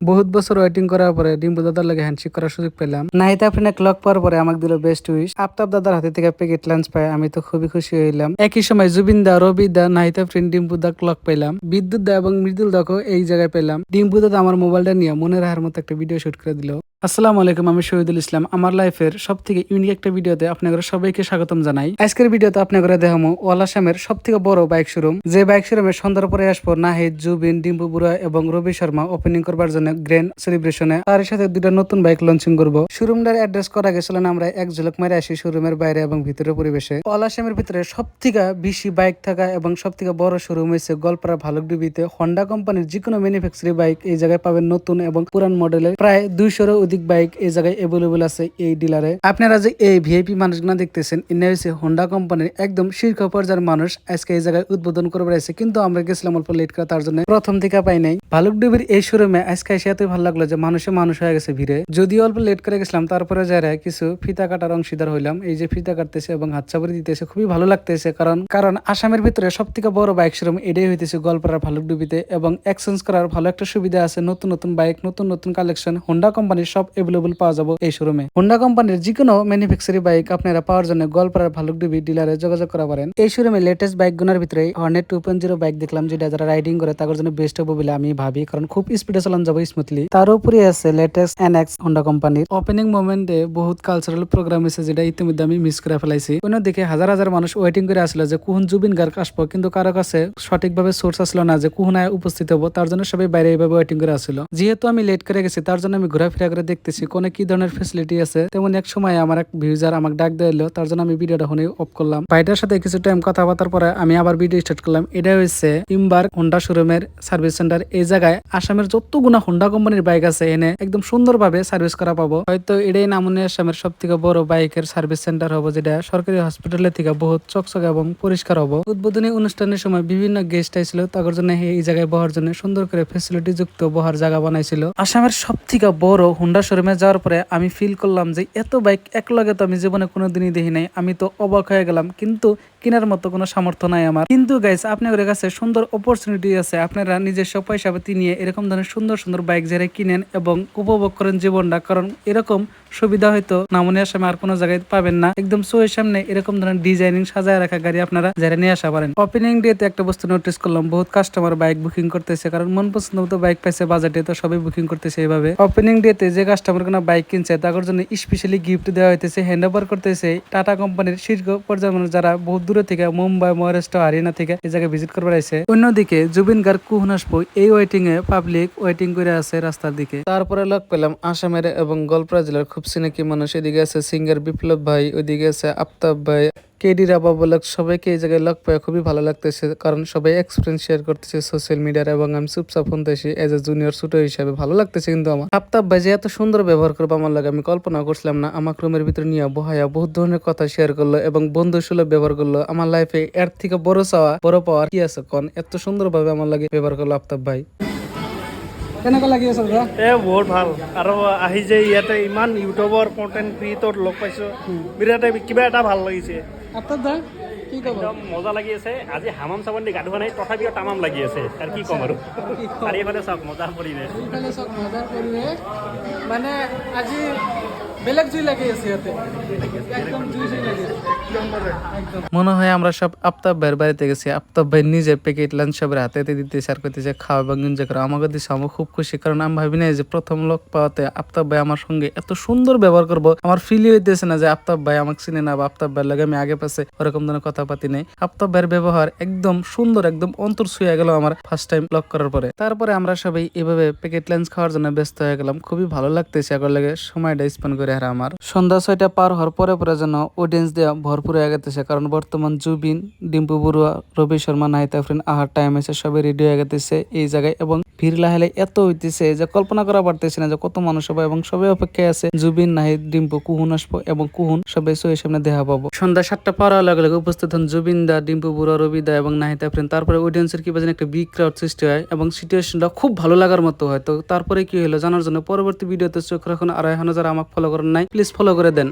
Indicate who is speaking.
Speaker 1: বহুত বছর ওয়েটিং করার পরে ডিম্পু দাদার লাগে হ্যান্ডশেক করার সুযোগ পেলাম। নাহিদ আফরিন ক্লক পাওয়ার পরে আমাকে দিল বেস্ট উইশ। আফতাব দাদার হাতে থেকে প্যাকেট লাঞ্চ পাই আমি তো খুবই খুশি হইলাম। একই সময় জুবিন দা, রবি দা, নাহিদ আফরিন, ডিম্পু দা ক্লক পেলাম। বিদ্যুৎ দা এবং মৃদুল দাকে এই জায়গায় পেলাম। ডিম্পু দাদা আমার মোবাইলটা নিয়ে মনে রাখার মতো একটা ভিডিও শুট করে দিল। আসসালামু আলাইকুম, আমি শহীদুল ইসলাম। আমার লাইফের সব থেকে ইউনিক একটা ভিডিওতে আপনাদের সবাইকে স্বাগতম জানাই। আজকের ভিডিওতে আপনাদের দেখাবো ওয়াল আসামের সব থেকে বড় বাইক শোরুম। যে বাইক শোরুমে সন্ধ্যার পরে আসবো নাহিদ, জুবিন, ডিম্পু বুড়া এবং রবি শর্মা ওপেনিং করবার জন্য গ্র্যান্ড সেলিব্রেশনে। তার সাথে দুইটা নতুন বাইক লঞ্চিং করবো। শোরুমটার অ্যাড্রেস করা গেছিলেন আমরা এক ঝলক মারে আসি শোরুমের বাইরে এবং ভিতরে পরিবেশে। ওয়াল আসামের ভিতরে সব থেকে বেশি বাইক থাকা এবং সব থেকে বড় শোরুম হয়েছে গোলপাড়া ভালুকডুবিতে। হন্ডা কোম্পানির যে কোনো ম্যানুফ্যাকচারিং বাইক এই জায়গায় পাবেন, নতুন এবং পুরান মডেলের প্রায় 200-এরও অধিক বাইক এই জায়গায় অ্যাভেলেবল আছে এই ডিলারে। আপনারা যে এই ভিআইপি মানুষগুলো দেখতেছেন, ইনি হচ্ছে হন্ডা কোম্পানির একদম শীর্ষ পর্যায়ের মানুষ। আজকে এই জায়গায় উদ্বোধন করবে আছে, কিন্তু আমরা গেছিলাম অল্প লেট করে, তার জন্য প্রথম থেকে পাই নাই। ভালুকডুবির এই শোরুমে আজকে এসে এতই ভালো লাগলো যে মানুষ হয়ে গেছে ভিড়ে। যদিও অল্প লেট করে গেছিলাম, তারপরে যারা কিছু ফিতা কাটার অংশীদার হইলাম। এই যে ফিতা কাটতেছে এবং হাত চাপড়ি দিতেছে, খুবই ভালো লাগতেছে। কারণ আসামের ভিতরে সব থেকে বড় বাইক শোরুম এটাই হইতেছে গোলপাড়ার ভালুকডুবিতে। এবং এক্সচেঞ্জ করার ভালো একটা সুবিধা আছে। নতুন নতুন বাইক, নতুন নতুন কালেকশন হন্ডা কোম্পানির সব অ্যাভেলেবল পাওয়া যাবে এই শোরুমে। হন্ডা কোম্পানির যে কোনো ম্যানুফ্যাকচারিং বাইক আপনারা পাওয়ার জন্য গোলপাড়ার ভালুকডুবি ডিলারে যোগাযোগ করা পারেন। এই শোরুমে লেটেস্ট বাইক গুনার ভিতরে হর্নেট 2.0 বাইক দেখলাম, যেটা যারা রাইডিং করে তাদের জন্য বেস্ট হবে বলে আমি ভাবি, কারণ খুব স্পিডে চালানো যাবে স্মুথলি। তার উপরে আছে লেটেস্ট এনএক্স হন্ডা কোম্পানির। ওপেনিং মোমেন্টে বহুত কালচারাল প্রোগ্রাম আছে, যেটা ইতিমধ্যে আমি মিস করে ফেলাইছি। অন্যদিকে হাজার হাজার মানুষ ওয়েটিং করে আসলো যে কুহন জুবিন গার্গ আসবো, কিন্তু কারো কাছে সঠিকভাবে সোর্স আসলো না যে কুহন উপস্থিত হবো। তার জন্য সবাই বাইরে এইভাবে ওয়েটিং করে আসলো। যেহেতু আমি লেট করে গেছি, তার জন্য আমি ঘোরাফেরা করে দেখতেছি কোনে কি ধরনের ফেসিলিটি আছে। তেমন এক সময় আমার এক ভিউজার আমাকে ডাক দিল, তার জন্য আমি ভিডিওটা শুনে অফ করলাম। ভাইটার সাথে কিছু টাইম কথাবার্তার পরে আমি আবার ভিডিও স্টার্ট করলাম। এটা হচ্ছে ইমবার্গ হন্ডা শোরুমের সার্ভিস সেন্টার। এই জায়গায় আসামের যতগুনা হন্ডা কোম্পানির বাইক আছে এনে একদম সুন্দরভাবে সার্ভিস করা পাবো। হয়তো এটাই নামুনে আসামের সব থেকে বড় বাইকের সার্ভিস সেন্টার হবো, যেটা সরকারি হসপিটালের থেকে বহুত চকচকে এবং পরিষ্কার হবো। উদ্বোধনী অনুষ্ঠানের সময় বিভিন্ন গেস্ট আইছিল, তাদের জন্য এই জায়গায় বহার জন্য সুন্দর করে ফেসিলিটি যুক্ত বহার জায়গা বানাইছিল। আসামের সব থেকে বড় হন্ডা শোরুমে যাওয়ার পরে আমি ফিল করলাম যে এত বাইক একলগে তো আমি জীবনে কোনোদিনই দেখি নাই। আমি তো অবাক হয়ে গেলাম, কিন্তু কেনার মতো কোনো সামর্থ্য নাই আমার। কিন্তু গাইস, আপনাদের কাছে সুন্দর অপরচুনিটি আছে। আপনারা নিজস্ব পয়সা পাতি নিয়ে এরকম ধরনের সুন্দর সুন্দর বাইক যারা কিনেন এবং উপভোগ করেন জীবনটা, কারণ এরকম সুবিধা হয়তো নামুনে আসামে আর কোনো জায়গায় পাবেন না। একদম চোখের সামনে এরকম ধরনের ডিজাইনিং সাজায় রাখা গাড়ি আপনারা যারা নিয়ে আসা পারেন। ওপেনিং ডেতে একটা বস্তু নোটিস করলাম, বহুত কাস্টমার বাইক বুকিং করতেছে, কারণ মন পছন্দ মতো বাইক পাইছে বাজেটে, তো সবাই বুকিং করতেছে এইভাবে। ওপেনিং ডেতে যে কাস্টমার কোনো বাইক কিনছে তাদের জন্য স্পেশালি গিফট দেওয়া হইতেছে, হ্যান্ড ওভার করতেছে টাটা কোম্পানির শীর্ষ পর্যায়ের মানুষ যারা বহুত দূরে থেকে মুম্বাই, মহারাষ্ট্র, হরিয়ানা থেকে এই জায়গায় ভিজিট করবার আসে। অন্যদিকে জুবিন গার্গ কুহন আসবো এই ওয়েটিং এ পাবলিক ওয়েটিং করে আছে রাস্তার দিকে। তারপরে লক পেলাম আসামের এবং গোলপাড়া জেলার খুব সিনাকি মানুষ। এদিকে আছে সিঙ্গার বিপ্লব ভাই, ওইদিকে আছে আফতাব ভাই, কেডি রাবা বলক, সবাইকে এই জায়গায় লক পেয়ে খুবই ভালো লাগতেছে, কারণ সবাই এক্সপিরিয়েন্স শেয়ার করতেছে সোশ্যাল মিডিয়ার এবং আমি চুপচাপ শুনতেছি এজ এ জুনিয়র ছোট হিসাবে ভালো লাগতেছে। কিন্তু আমার আফতাব ভাই যে এত সুন্দর ব্যবহার করবো আমার লাগে আমি কল্পনা করছিলাম না। আমাকে রুমের ভিতরে নিয়ে বহায়া বহুত ধরনের কথা শেয়ার করলো এবং বন্ধু সুলভ ব্যবহার করলো। আমার লাইফে এর থেকে বড় চাওয়া বড় পাওয়ার কি আছে কোন? এত সুন্দর ভাবে আমার লাগে ব্যবহার করলো আফতাব ভাই। কেনেকুৱা লাগি আছে দাদা?
Speaker 2: বহুত ভাল। আৰু আহি যে ইয়াতে ইমান ইউটিউবৰ কণ্টেণ্ট ক্ৰিয়েটৰ লগ পাইছোঁ, বিৰাট কিবা এটা ভাল লাগিছে।
Speaker 1: আফতাব দা কি ক'ব?
Speaker 3: একদম মজা লাগি আছে। আজি হামাম চাবান দি গা ধোৱা নাই, তথাপিও তামাম লাগি আছে। আৰু কি ক'ম আৰু চাৰিওফালে চাওক মজাৰ পৰিৱেশ।
Speaker 1: এইফালে চব মজাৰ পৰিৱেশ, মানে আজি বেলেগ জুই লাগি আছে ইয়াতে, একদম জুই লাগি আছে। মনে হয় আমরা সব আফতাব ভাইয়ের বাড়িতে গেছি। আফতাব ভাই নিজে প্যাকেট লাঞ্চ সবের হাতে দিতেছে আর করতেছে খাওয়া এবং এনজয় করা। আমাকে দিচ্ছে, আমি খুব খুশি, কারণ আমি ভাবি নাই যে প্রথম লোক পাওয়াতে আফতাব ভাই আমার সঙ্গে এত সুন্দর ব্যবহার করবো। আমার ফিলই হইতেছে না যে আফতাব ভাই আমাকে চিনে না বা আফতাব ভাইয়ের লাগে আমি আগে পাশে ওরকম ধরনের কথাপাতি নেই। আফতাব ভাইয়ের ব্যবহার একদম সুন্দর, একদম অন্তর ছুঁয়ে গেল আমার ফার্স্ট টাইম লক করার পরে। তারপরে আমরা সবাই এভাবে প্যাকেট লাঞ্চ খাওয়ার জন্য ব্যস্ত হয়ে গেলাম। খুবই ভালো লাগতেছে এখন লাগে সময়টা স্পেন্ড করে। আর আমার সন্ধ্যা 6টা পার হওয়ার পরে পরে যেন অডিয়েন্স দেওয়া ভরপুর হয়ে গেছে, কারণ বর্তমান জুবিন, ডিম্পু বড়ুয়া, রবি শর্মা, নাহিদ আফরিন আহার টাইম এসে সবাই রেডি হয়ে গেছে এই জায়গায়। এবং ভিড় লাহালে এত হইতেছে যে কল্পনা করা পারতেছি না যে কত মানুষ হবে, এবং সবাই অপেক্ষায় আছে জুবিন, নাহিদ, ডিম্পু, কুহুন আসবো এবং কুহুন সবাই চোখের সামনে দেখা পাবো। সন্ধ্যা 7টা পার হওয়ার লগে লগে উপস্থিত হন জুবিন দা, ডিম্পু বড়ুয়া, রবি দা এবং নাহিদ আফরিন। তারপরে অডিয়েন্সের কি বাজে একটা বিগ ক্রাউড সৃষ্টি হয় এবং সিচুয়েশনটা খুব ভালো লাগার মতো হয়। তো তারপরে কি হলো জানার জন্য পরবর্তী ভিডিওতে চোখ রাখুন। আর এখনো যারা আমাকে ফলো করেন নাই, প্লিজ ফলো করে দেন।